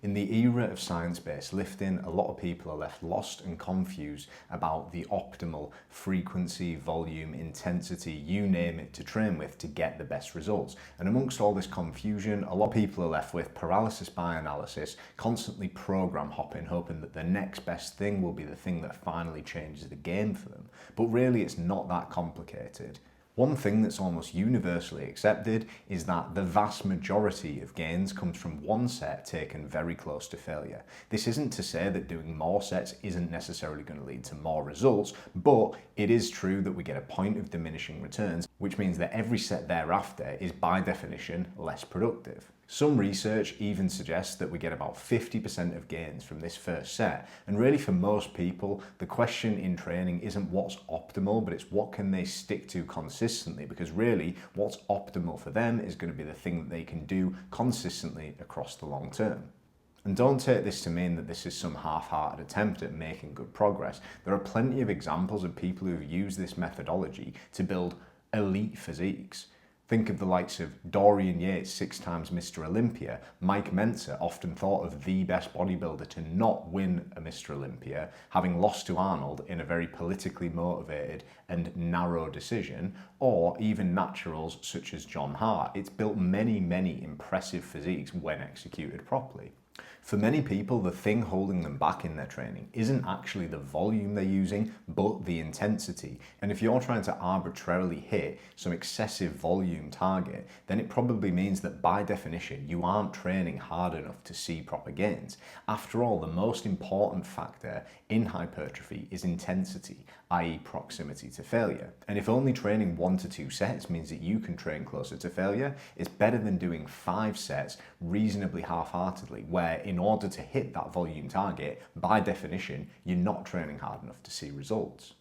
In the era of science-based lifting, a lot of people are left lost and confused about the optimal frequency, volume, intensity, you name it, to train with to get the best results. And amongst all this confusion, a lot of people are left with paralysis by analysis, constantly program hopping, hoping that the next best thing will be the thing that finally changes the game for them. But really, it's not that complicated. One thing that's almost universally accepted is that the vast majority of gains comes from one set taken very close to failure. This isn't to say that doing more sets isn't necessarily going to lead to more results, but it is true that we get a point of diminishing returns, which means that every set thereafter is by definition less productive. Some research even suggests that we get about 50% of gains from this first set, and really for most people, the question in training isn't what's optimal, but it's what can they stick to consistently, because really what's optimal for them is going to be the thing that they can do consistently across the long term. And don't take this to mean that this is some half-hearted attempt at making good progress. There are plenty of examples of people who've used this methodology to build elite physiques. Think of the likes of Dorian Yates, 6 times Mr. Olympia, Mike Mentzer, often thought of the best bodybuilder to not win a Mr. Olympia, having lost to Arnold in a very politically motivated and narrow decision, or even naturals such as John Hart. It's built many, many impressive physiques when executed properly. For many people, the thing holding them back in their training isn't actually the volume they're using, but the intensity. And if you're trying to arbitrarily hit some excessive volume target, then it probably means that by definition, you aren't training hard enough to see proper gains. After all, the most important factor in hypertrophy is intensity, i.e. proximity to failure. And if only training 1 to 2 sets means that you can train closer to failure, it's better than doing 5 sets reasonably half-heartedly, where in order to hit that volume target, by definition, you're not training hard enough to see results.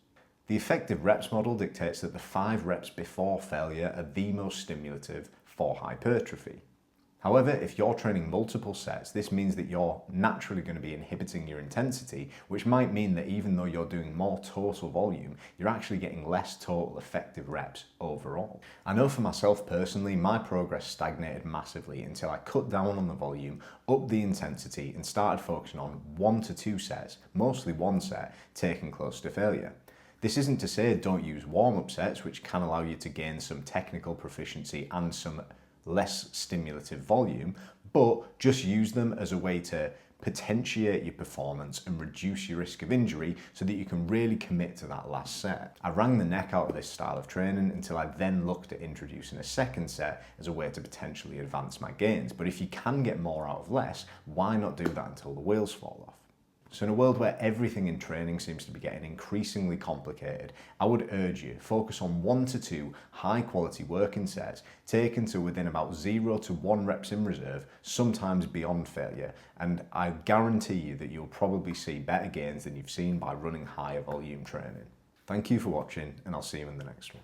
The effective reps model dictates that the 5 reps before failure are the most stimulative for hypertrophy. However, if you're training multiple sets, this means that you're naturally going to be inhibiting your intensity, which might mean that even though you're doing more total volume, you're actually getting less total effective reps overall. I know for myself personally, my progress stagnated massively until I cut down on the volume, upped the intensity, and started focusing on 1 to 2 sets, mostly 1 set, taken close to failure. This isn't to say don't use warm-up sets, which can allow you to gain some technical proficiency and some less stimulative volume, but just use them as a way to potentiate your performance and reduce your risk of injury so that you can really commit to that last set. I wrung the neck out of this style of training until I then looked at introducing a second set as a way to potentially advance my gains. But if you can get more out of less, why not do that until the wheels fall off? So in a world where everything in training seems to be getting increasingly complicated, I would urge you, focus on 1 to 2 high quality working sets, taken to within about 0 to 1 reps in reserve, sometimes beyond failure, and I guarantee you that you'll probably see better gains than you've seen by running higher volume training. Thank you for watching, and I'll see you in the next one.